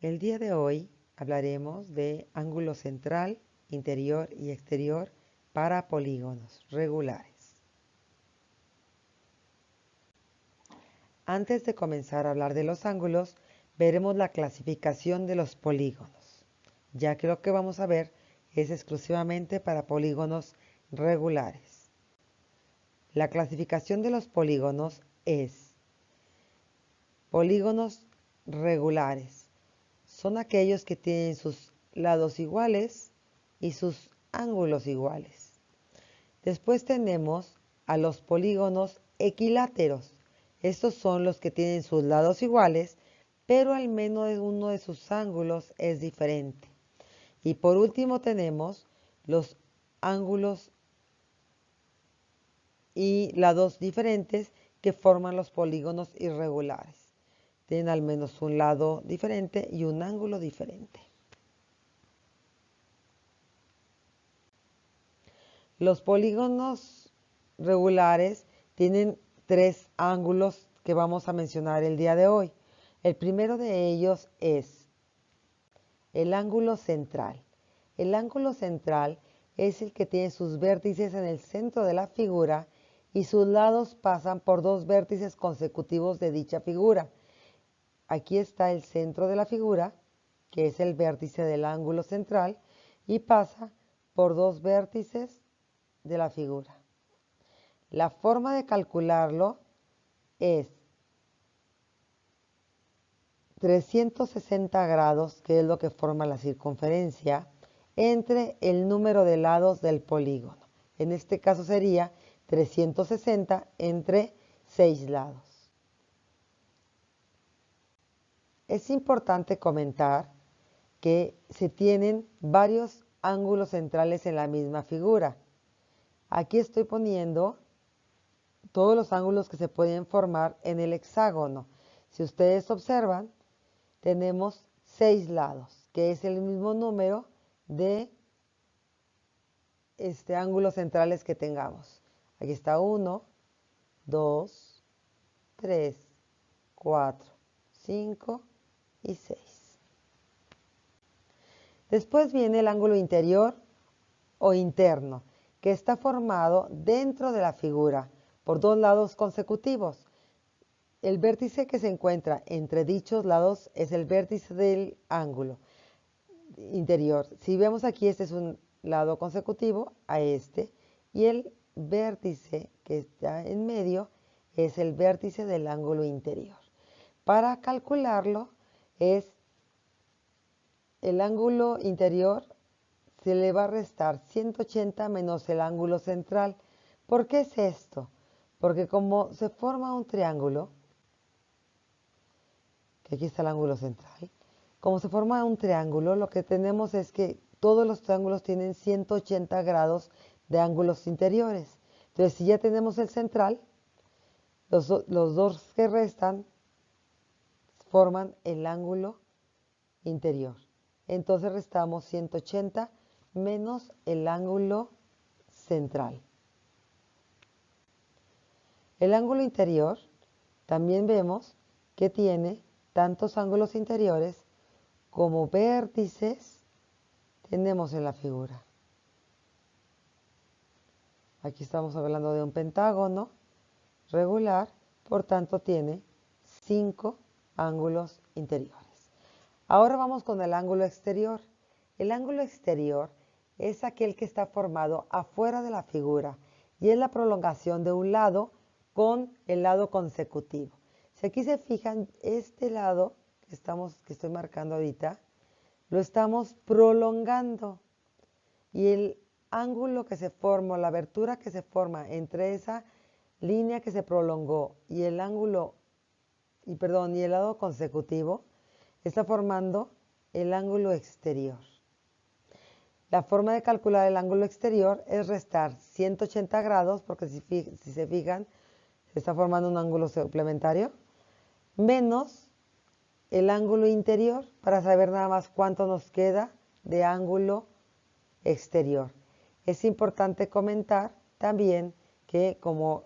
El día de hoy hablaremos de ángulo central, interior y exterior para polígonos regulares. Antes de comenzar a hablar de los ángulos, veremos la clasificación de los polígonos, ya que lo que vamos a ver es exclusivamente para polígonos regulares. La clasificación de los polígonos es: polígonos regulares son aquellos que tienen sus lados iguales y sus ángulos iguales. Después tenemos a los polígonos equiláteros. Estos son los que tienen sus lados iguales, pero al menos uno de sus ángulos es diferente. Y por último tenemos los ángulos y lados diferentes que forman los polígonos irregulares. Tienen al menos un lado diferente y un ángulo diferente. Los polígonos regulares tienen tres ángulos que vamos a mencionar el día de hoy. El primero de ellos es el ángulo central. El ángulo central es el que tiene sus vértices en el centro de la figura y sus lados pasan por dos vértices consecutivos de dicha figura. Aquí está el centro de la figura, que es el vértice del ángulo central, y pasa por dos vértices de la figura. La forma de calcularlo es 360 grados, que es lo que forma la circunferencia, entre el número de lados del polígono. En este caso sería 360 entre 6 lados. Es importante comentar que se tienen varios ángulos centrales en la misma figura. Aquí estoy poniendo todos los ángulos que se pueden formar en el hexágono. Si ustedes observan, tenemos 6 lados, que es el mismo número de ángulos centrales que tengamos. Aquí está 1, 2, 3, 4, 5 y 6. Después viene el ángulo interior o interno, que está formado dentro de la figura por dos lados consecutivos. El vértice que se encuentra entre dichos lados es el vértice del ángulo interior. Si vemos aquí, este es un lado consecutivo a este, y el vértice que está en medio es el vértice del ángulo interior. Para calcularlo es el ángulo interior, se le va a restar 180 menos el ángulo central. ¿Por qué es esto? Porque como se forma un triángulo, que aquí está el ángulo central, como se forma un triángulo, lo que tenemos es que todos los triángulos tienen 180 grados de ángulos interiores. Entonces, si ya tenemos el central, los dos que restan forman el ángulo interior. Entonces restamos 180 menos el ángulo central. El ángulo interior también vemos que tiene tantos ángulos interiores como vértices tenemos en la figura. Aquí estamos hablando de un pentágono regular, por tanto tiene 5 ángulos interiores. Ahora vamos con el ángulo exterior. El ángulo exterior es aquel que está formado afuera de la figura y es la prolongación de un lado con el lado consecutivo. Si aquí se fijan, este lado que estoy marcando ahorita, lo estamos prolongando y el ángulo que se forma, la abertura que se forma entre esa línea que se prolongó y el ángulo, y el lado consecutivo, está formando el ángulo exterior. La forma de calcular el ángulo exterior es restar 180 grados, porque si se fijan, se está formando un ángulo suplementario, menos el ángulo interior, para saber nada más cuánto nos queda de ángulo exterior. Es importante comentar también que como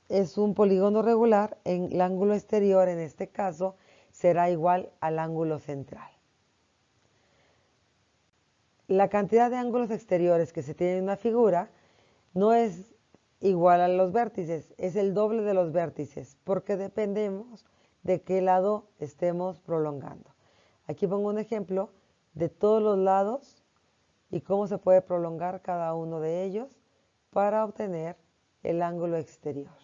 es un polígono regular, en el ángulo exterior, en este caso, será igual al ángulo central. La cantidad de ángulos exteriores que se tiene en una figura no es igual a los vértices, es el doble de los vértices, porque dependemos de qué lado estemos prolongando. Aquí pongo un ejemplo de todos los lados y cómo se puede prolongar cada uno de ellos para obtener el ángulo exterior.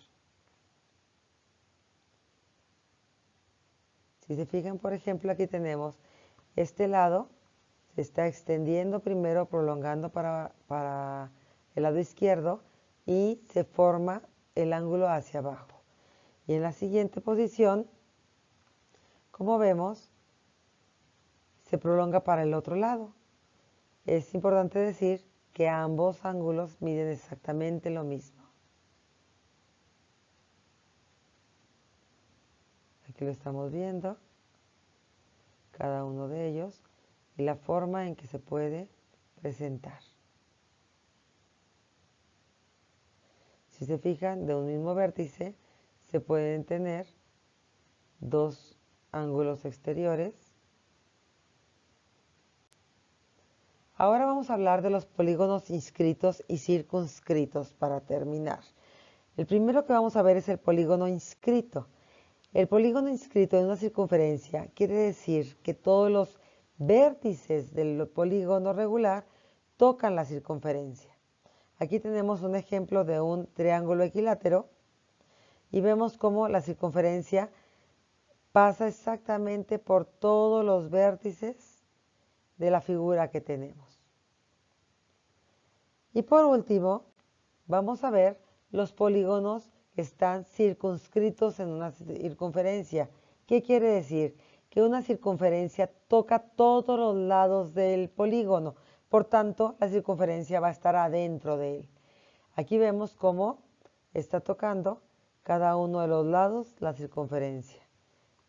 Si se fijan, por ejemplo, aquí tenemos este lado, se está extendiendo primero, prolongando para el lado izquierdo y se forma el ángulo hacia abajo. Y en la siguiente posición, como vemos, se prolonga para el otro lado. Es importante decir que ambos ángulos miden exactamente lo mismo. Aquí lo estamos viendo, cada uno de ellos, y la forma en que se puede presentar. Si se fijan, de un mismo vértice se pueden tener dos ángulos exteriores. Ahora vamos a hablar de los polígonos inscritos y circunscritos para terminar. El primero que vamos a ver es el polígono inscrito. El polígono inscrito en una circunferencia quiere decir que todos los vértices del polígono regular tocan la circunferencia. Aquí tenemos un ejemplo de un triángulo equilátero y vemos cómo la circunferencia pasa exactamente por todos los vértices de la figura que tenemos. Y por último, vamos a ver los polígonos que están circunscritos en una circunferencia. ¿Qué quiere decir? Que una circunferencia toca todos los lados del polígono, por tanto, la circunferencia va a estar adentro de él. Aquí vemos cómo está tocando cada uno de los lados la circunferencia.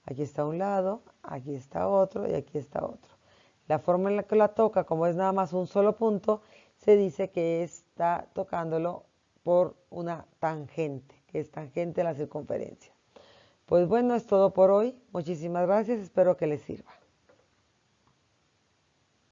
Aquí está un lado, aquí está otro y aquí está otro. La forma en la que la toca, como es nada más un solo punto, se dice que está tocándolo por una tangente, que es tangente a la circunferencia. Pues bueno, es todo por hoy. Muchísimas gracias, espero que les sirva.